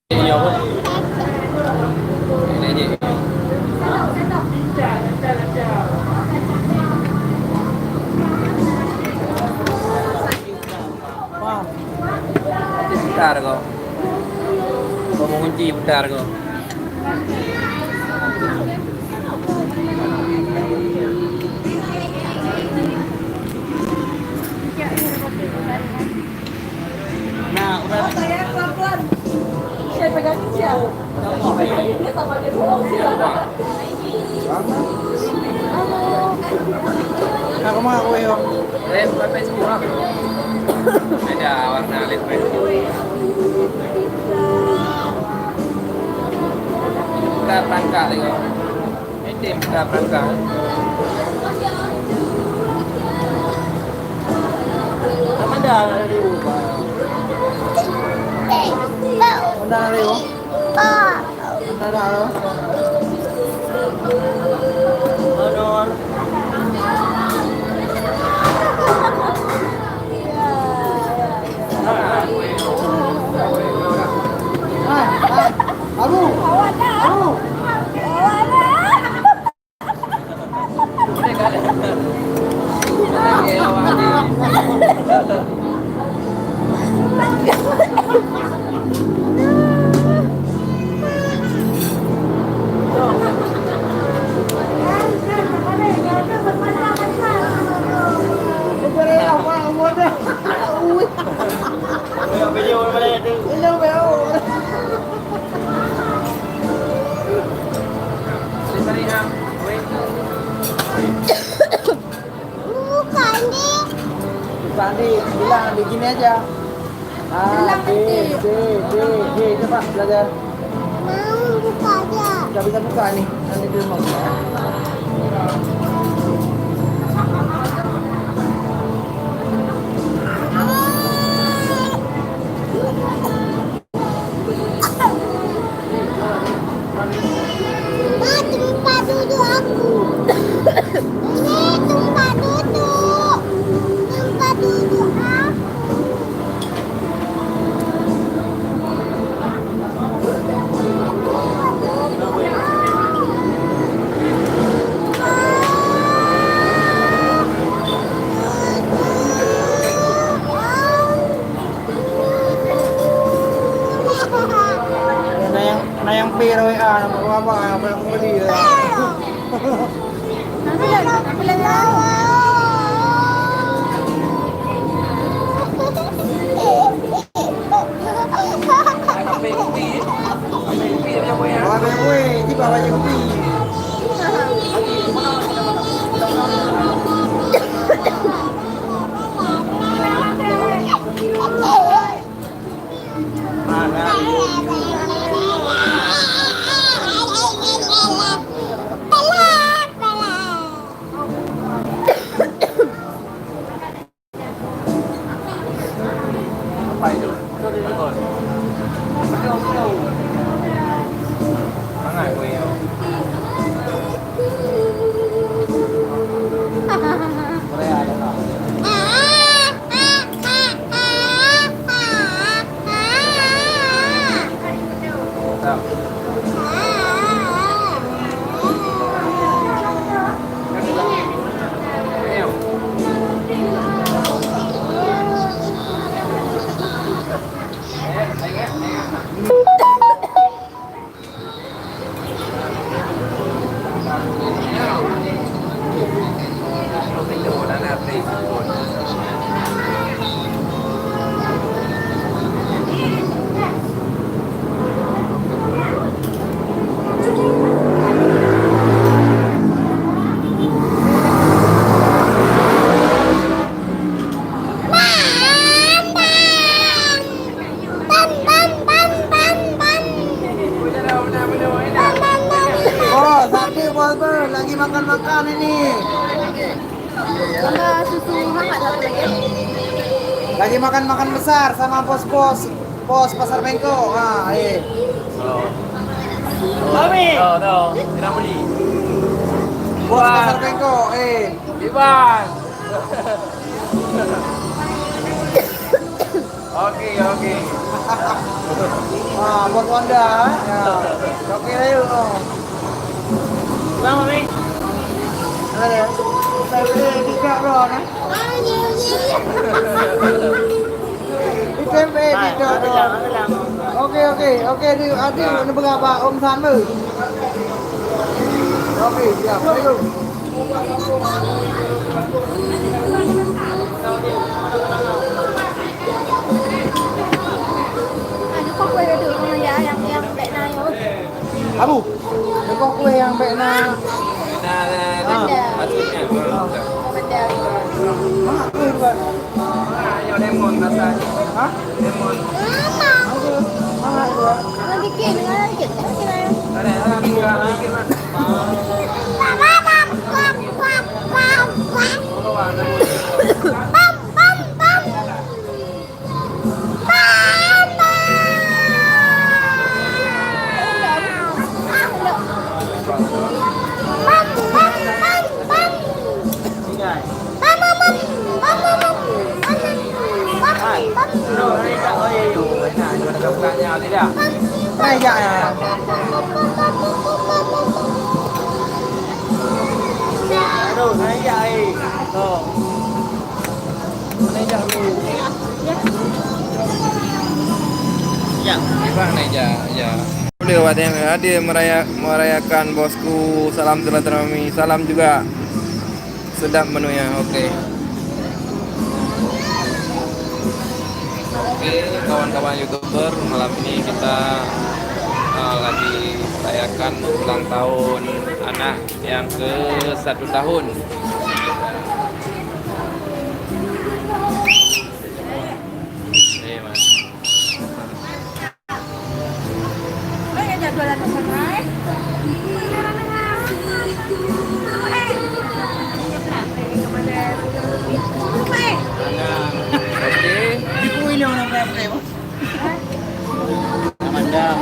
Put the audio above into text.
Ini apa? Ini aja. Wah, bentar kok. Kau mau kunci bentar kok. Nah, udah. Saya pelan-pelan. Saya pegangin siapa? Dia sama dia bohong siapa? Aku mah aku yo. Bukan Facebook. Beda warna listrik. Kita perangkat lagi. Ini kita perangkat. Sama dah dari rumah. Undang ali yo. Undang alo. Honor. Abu. Abu. Sandi, bilang begini aja. A, B, C, D, G, coba belajar. Mau buka aja. Gak bisa buka nih, nanti di rumah. Tempat duduk aku. Ini tempat duduk. Tempat duduk aku. Nah yang pero ya, apa yang beli ya. Apa yang kue, di bawahnya kopi. Apa itu? Mana gue ya? Korea ada tak? Tak. Oh, sakit bos lagi makan-makan ini. Sama susu hangat satu lagi. Lagi makan-makan besar sama bos pasar Bengkok. Ah, Mami. Tahu. Tidak beli. Bos pasar Bengkok, Iban. Oke. Wah, buat Wanda. Ya. Oke ayo. Bang, Mami. Ada. Saya beli di Bro nah. Di tempe di Bro. Oke, di berapa Om Sanmu? Oke, siap. Ayo. Ada kok kue dulu sama ya yang Mbak Nayo. Abu, kok kue yang pena? Maksudnya. Beda. Mana kue juga? Ayo lemon rasanya. Hah? Lemon. Mana juga? Lagi kini lagi kita. Ada juga lagi mas. Tidak. Này dạ à? Đồ này dạy. Đồ. Này dạy mù. Ya, gimana ya? Beliau yang hadir merayakan bosku. Salam silaturahmi, salam juga sedap menunya. Oke, kawan-kawan YouTuber, malam ini kita lagi merayakan ulang tahun anak yang ke 1 tahun. Mas. Jualan apa? Oke. Di kuih yang berapa?